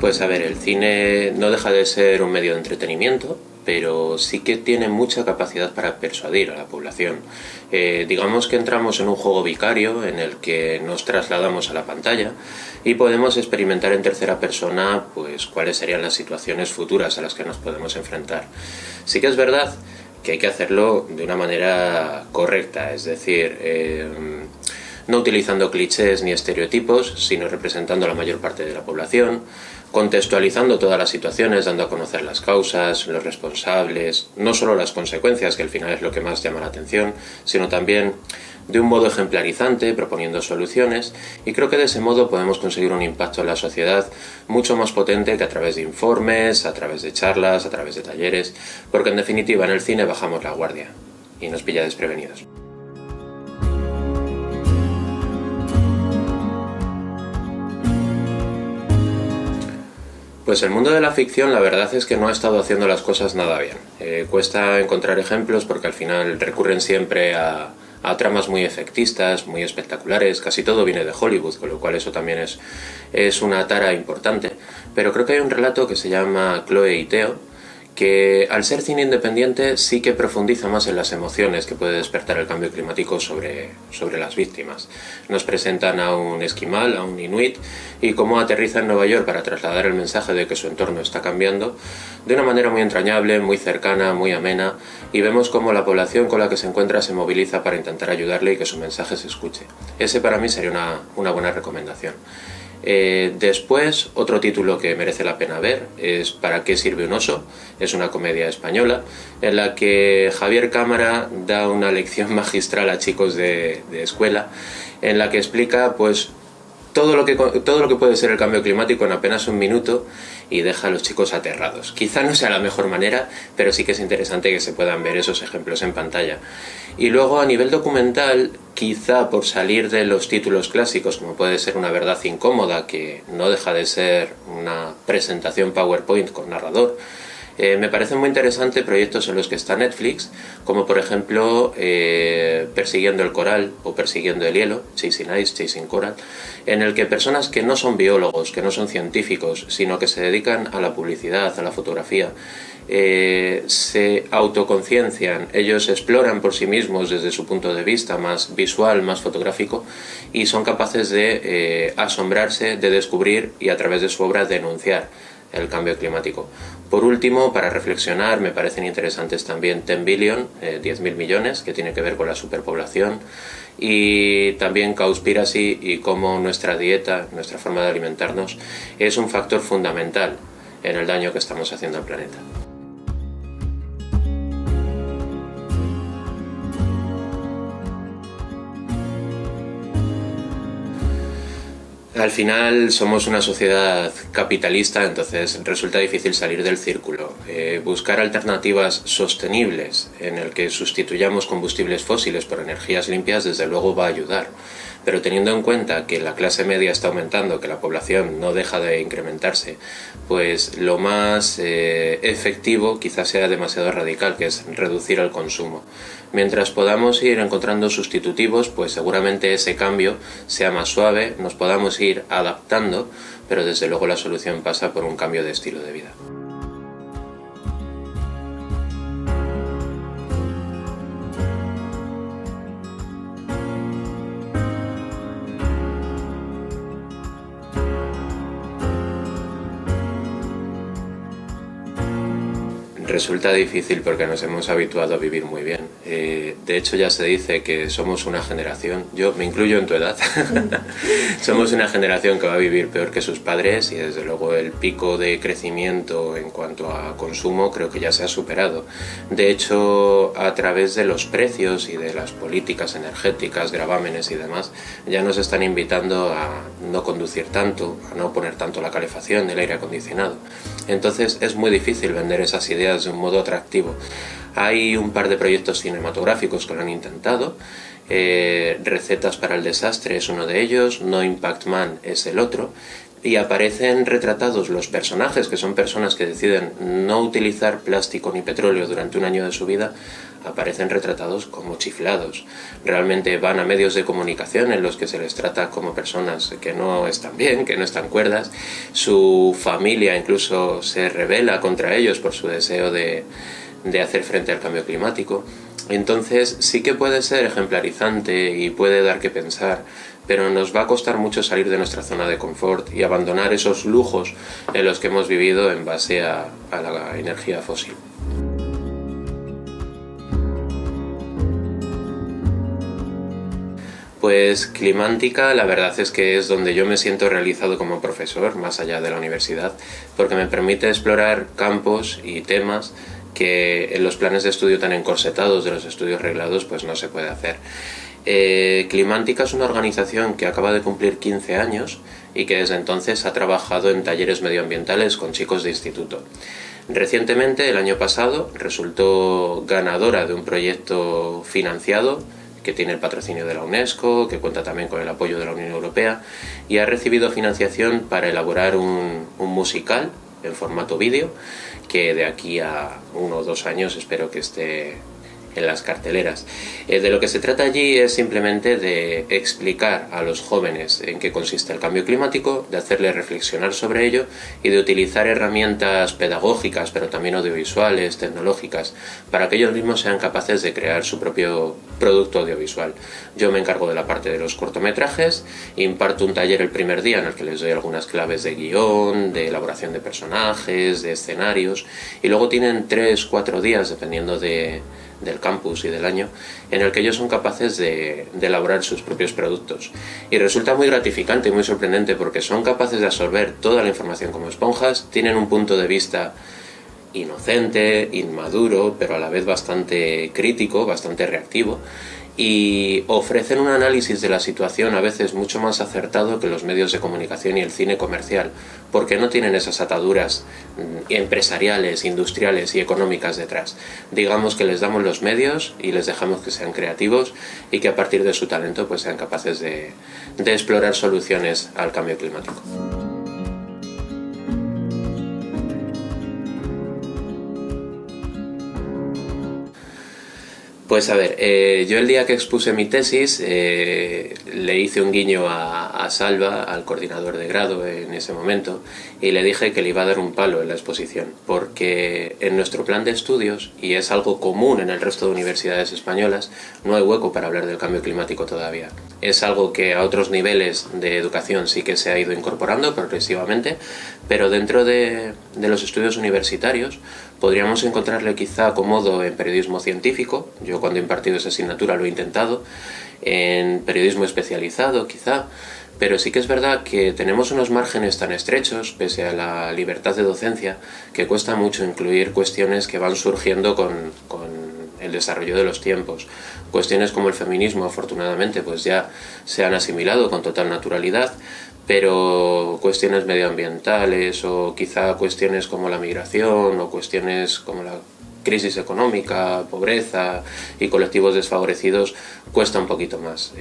Pues a ver, el cine no deja de ser un medio de entretenimiento, pero sí que tiene mucha capacidad para persuadir a la población. Digamos que entramos en un juego vicario en el que nos trasladamos a la pantalla y podemos experimentar en tercera persona pues cuáles serían las situaciones futuras a las que nos podemos enfrentar. Sí que es verdad que hay que hacerlo de una manera correcta, es decir, no utilizando clichés ni estereotipos, sino representando a la mayor parte de la población, contextualizando todas las situaciones, dando a conocer las causas, los responsables, no solo las consecuencias, que al final es lo que más llama la atención, sino también de un modo ejemplarizante, proponiendo soluciones, y creo que de ese modo podemos conseguir un impacto en la sociedad mucho más potente que a través de informes, a través de charlas, a través de talleres, porque en definitiva en el cine bajamos la guardia y nos pilla desprevenidos. Pues el mundo de la ficción la verdad es que no ha estado haciendo las cosas nada bien. Cuesta encontrar ejemplos porque al final recurren siempre a tramas muy efectistas, muy espectaculares, casi todo viene de Hollywood, con lo cual eso también es una tara importante. Pero creo que hay un relato que se llama Chloe y Theo, que al ser cine independiente sí que profundiza más en las emociones que puede despertar el cambio climático sobre las víctimas. Nos presentan a un esquimal, a un inuit, y cómo aterriza en Nueva York para trasladar el mensaje de que su entorno está cambiando de una manera muy entrañable, muy cercana, muy amena, y vemos cómo la población con la que se encuentra se moviliza para intentar ayudarle y que su mensaje se escuche. Ese para mí sería una buena recomendación. Después, otro título que merece la pena ver es ¿Para qué sirve un oso? Es una comedia española en la que Javier Cámara da una lección magistral a chicos de escuela, en la que explica pues todo lo que puede ser el cambio climático en apenas un minuto y deja a los chicos aterrados. Quizá no sea la mejor manera, pero sí que es interesante que se puedan ver esos ejemplos en pantalla. Y luego a nivel documental, quizá por salir de los títulos clásicos, como puede ser Una verdad incómoda, que no deja de ser una presentación PowerPoint con narrador, me parecen muy interesantes proyectos en los que está Netflix, como por ejemplo Persiguiendo el coral o Persiguiendo el hielo, Chasing Ice, Chasing Coral, en el que personas que no son biólogos, que no son científicos, sino que se dedican a la publicidad, a la fotografía, se autoconciencian, ellos exploran por sí mismos desde su punto de vista más visual, más fotográfico, y son capaces de asombrarse, de descubrir y a través de su obra denunciar el cambio climático. Por último, para reflexionar, me parecen interesantes también 10 billion, 10.000 millones, que tiene que ver con la superpoblación, y también Cowspiracy y cómo nuestra dieta, nuestra forma de alimentarnos, es un factor fundamental en el daño que estamos haciendo al planeta. Al final somos una sociedad capitalista, entonces resulta difícil salir del círculo. Buscar alternativas sostenibles en el que sustituyamos combustibles fósiles por energías limpias desde luego va a ayudar. Pero teniendo en cuenta que la clase media está aumentando, que la población no deja de incrementarse, pues lo más efectivo quizás sea demasiado radical, que es reducir el consumo. Mientras podamos ir encontrando sustitutivos, pues seguramente ese cambio sea más suave, nos podamos ir adaptando, pero desde luego la solución pasa por un cambio de estilo de vida. Resulta difícil porque nos hemos habituado a vivir muy bien. De hecho ya se dice que somos una generación, yo me incluyo en tu edad, somos una generación que va a vivir peor que sus padres y desde luego el pico de crecimiento en cuanto a consumo creo que ya se ha superado. De hecho, a través de los precios y de las políticas energéticas, gravámenes y demás, ya nos están invitando a no conducir tanto, a no poner tanto la calefacción, el aire acondicionado. Entonces es muy difícil vender esas ideas de un modo atractivo. Hay un par de proyectos cinematográficos que lo han intentado. Recetas para el desastre es uno de ellos, No Impact Man es el otro, y aparecen retratados los personajes, que son personas que deciden no utilizar plástico ni petróleo durante un año de su vida, aparecen retratados como chiflados. Realmente van a medios de comunicación en los que se les trata como personas que no están bien, que no están cuerdas. Su familia incluso se rebela contra ellos por su deseo de hacer frente al cambio climático. Entonces sí que puede ser ejemplarizante y puede dar que pensar, pero nos va a costar mucho salir de nuestra zona de confort y abandonar esos lujos en los que hemos vivido en base a la energía fósil. Pues Climántica, la verdad es que es donde yo me siento realizado como profesor, más allá de la universidad, porque me permite explorar campos y temas que en los planes de estudio tan encorsetados de los estudios reglados pues no se puede hacer. Climántica es una organización que acaba de cumplir 15 años y que desde entonces ha trabajado en talleres medioambientales con chicos de instituto. Recientemente, el año pasado, resultó ganadora de un proyecto financiado que tiene el patrocinio de la UNESCO, que cuenta también con el apoyo de la Unión Europea, y ha recibido financiación para elaborar un musical en formato vídeo, que de aquí a 1 o 2 años espero que esté en las carteleras. De lo que se trata allí es simplemente de explicar a los jóvenes en qué consiste el cambio climático, de hacerles reflexionar sobre ello y de utilizar herramientas pedagógicas, pero también audiovisuales, tecnológicas, para que ellos mismos sean capaces de crear su propio producto audiovisual. Yo me encargo de la parte de los cortometrajes, imparto un taller el primer día en el que les doy algunas claves de guión, de elaboración de personajes, de escenarios, y luego tienen 3-4 días, dependiendo del campus y del año, en el que ellos son capaces de elaborar sus propios productos. Y resulta muy gratificante y muy sorprendente porque son capaces de absorber toda la información como esponjas, tienen un punto de vista inocente, inmaduro, pero a la vez bastante crítico, bastante reactivo, y ofrecen un análisis de la situación a veces mucho más acertado que los medios de comunicación y el cine comercial, porque no tienen esas ataduras empresariales, industriales y económicas detrás. Digamos que les damos los medios y les dejamos que sean creativos y que a partir de su talento pues sean capaces de explorar soluciones al cambio climático. Pues a ver, yo el día que expuse mi tesis le hice un guiño a Salva, al coordinador de grado en ese momento, y le dije que le iba a dar un palo en la exposición, porque en nuestro plan de estudios, y es algo común en el resto de universidades españolas, no hay hueco para hablar del cambio climático todavía. Es algo que a otros niveles de educación sí que se ha ido incorporando progresivamente, pero dentro de los estudios universitarios podríamos encontrarle quizá acomodo en periodismo científico. Yo cuando he impartido esa asignatura lo he intentado, en periodismo especializado quizá, pero sí que es verdad que tenemos unos márgenes tan estrechos, pese a la libertad de docencia, que cuesta mucho incluir cuestiones que van surgiendo con el desarrollo de los tiempos. Cuestiones como el feminismo, afortunadamente, pues ya se han asimilado con total naturalidad, pero cuestiones medioambientales o quizá cuestiones como la migración o cuestiones como la crisis económica, pobreza y colectivos desfavorecidos cuesta un poquito más.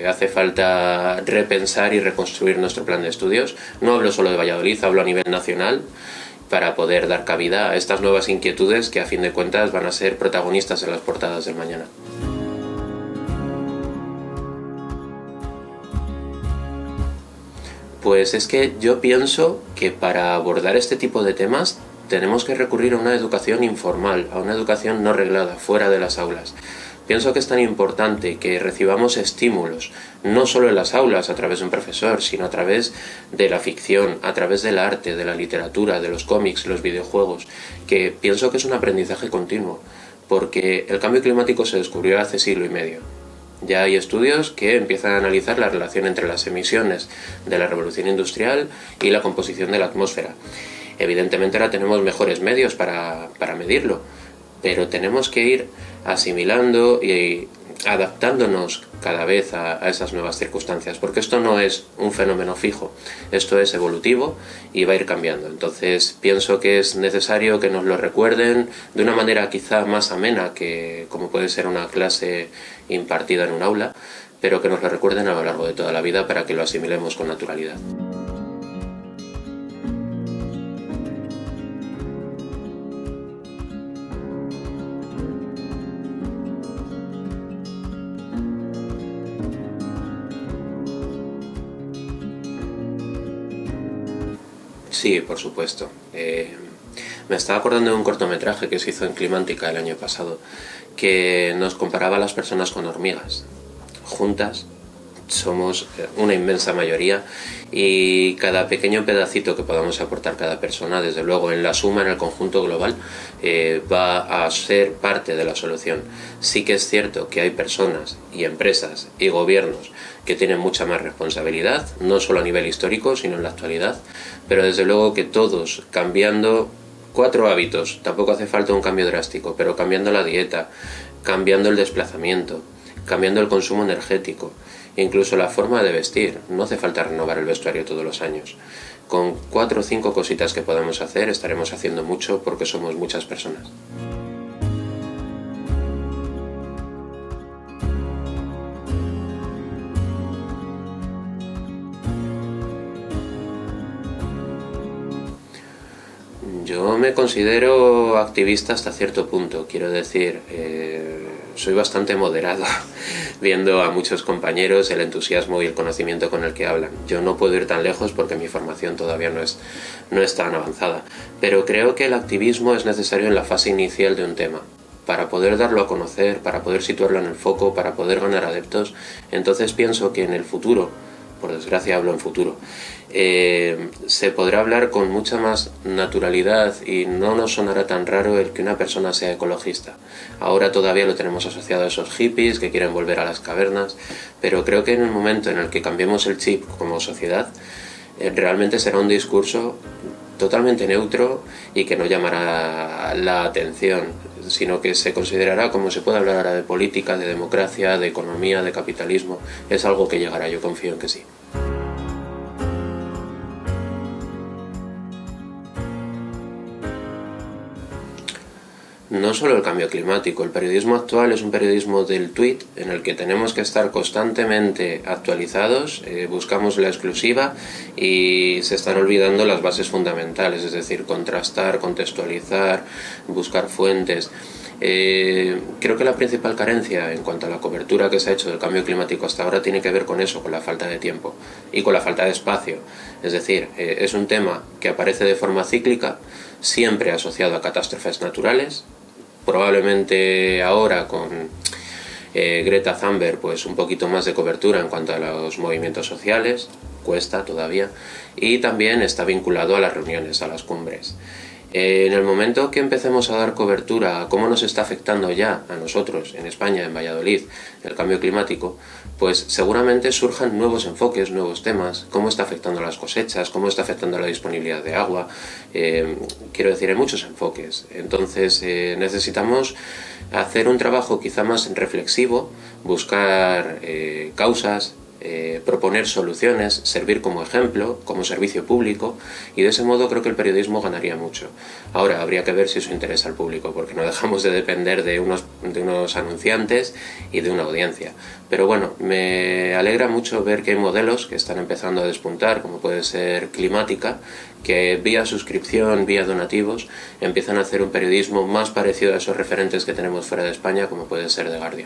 Hace falta repensar y reconstruir nuestro plan de estudios. No hablo solo de Valladolid, hablo a nivel nacional, para poder dar cabida a estas nuevas inquietudes que a fin de cuentas van a ser protagonistas en las portadas del mañana. Pues es que yo pienso que para abordar este tipo de temas tenemos que recurrir a una educación informal, a una educación no reglada, fuera de las aulas. Pienso que es tan importante que recibamos estímulos, no solo en las aulas a través de un profesor, sino a través de la ficción, a través del arte, de la literatura, de los cómics, los videojuegos, que pienso que es un aprendizaje continuo, porque el cambio climático se descubrió hace siglo y medio. Ya hay estudios que empiezan a analizar la relación entre las emisiones de la revolución industrial y la composición de la atmósfera. Evidentemente ahora tenemos mejores medios para medirlo, pero tenemos que ir asimilando y adaptándonos cada vez a esas nuevas circunstancias, porque esto no es un fenómeno fijo, esto es evolutivo y va a ir cambiando. Entonces pienso que es necesario que nos lo recuerden de una manera quizá más amena que como puede ser una clase impartida en un aula, pero que nos lo recuerden a lo largo de toda la vida para que lo asimilemos con naturalidad. Sí, por supuesto. Me estaba acordando de un cortometraje que se hizo en Climántica el año pasado, que nos comparaba a las personas con hormigas. Juntas somos una inmensa mayoría y cada pequeño pedacito que podamos aportar cada persona, desde luego en la suma, en el conjunto global, va a ser parte de la solución. Sí que es cierto que hay personas y empresas y gobiernos que tienen mucha más responsabilidad, no solo a nivel histórico, sino en la actualidad, pero desde luego que todos, cambiando 4 hábitos, tampoco hace falta un cambio drástico, pero cambiando la dieta, cambiando el desplazamiento, cambiando el consumo energético, incluso la forma de vestir. No hace falta renovar el vestuario todos los años. Con 4 o 5 cositas que podamos hacer, estaremos haciendo mucho porque somos muchas personas. Yo me considero activista hasta cierto punto, quiero decir, soy bastante moderado, viendo a muchos compañeros el entusiasmo y el conocimiento con el que hablan. Yo no puedo ir tan lejos porque mi formación todavía no es tan avanzada, pero creo que el activismo es necesario en la fase inicial de un tema, para poder darlo a conocer, para poder situarlo en el foco, para poder ganar adeptos. Entonces pienso que en el futuro, por desgracia hablo en futuro, se podrá hablar con mucha más naturalidad y no nos sonará tan raro el que una persona sea ecologista. Ahora todavía lo tenemos asociado a esos hippies que quieren volver a las cavernas, pero creo que en el momento en el que cambiemos el chip como sociedad, realmente será un discurso totalmente neutro y que no llamará la atención, sino que se considerará como se puede hablar ahora de política, de democracia, de economía, de capitalismo. Es algo que llegará, yo confío en que sí. No solo el cambio climático, el periodismo actual es un periodismo del tweet en el que tenemos que estar constantemente actualizados, buscamos la exclusiva y se están olvidando las bases fundamentales, es decir, contrastar, contextualizar, buscar fuentes. Creo que la principal carencia en cuanto a la cobertura que se ha hecho del cambio climático hasta ahora tiene que ver con eso, con la falta de tiempo y con la falta de espacio. Es decir, es un tema que aparece de forma cíclica, siempre asociado a catástrofes naturales. Probablemente ahora con Greta Thunberg pues un poquito más de cobertura en cuanto a los movimientos sociales, cuesta todavía, y también está vinculado a las reuniones, a las cumbres. En el momento que empecemos a dar cobertura a cómo nos está afectando ya a nosotros en España, en Valladolid, el cambio climático, pues seguramente surjan nuevos enfoques, nuevos temas, cómo está afectando las cosechas, cómo está afectando la disponibilidad de agua. Quiero decir, hay muchos enfoques. Entonces necesitamos hacer un trabajo quizá más reflexivo, buscar causas, proponer soluciones, servir como ejemplo, como servicio público, y de ese modo creo que el periodismo ganaría mucho. Ahora habría que ver si eso interesa al público, porque no dejamos de depender de unos anunciantes y de una audiencia. Pero bueno, me alegra mucho ver que hay modelos que están empezando a despuntar, como puede ser Climática, que vía suscripción, vía donativos, empiezan a hacer un periodismo más parecido a esos referentes que tenemos fuera de España, como puede ser The Guardian.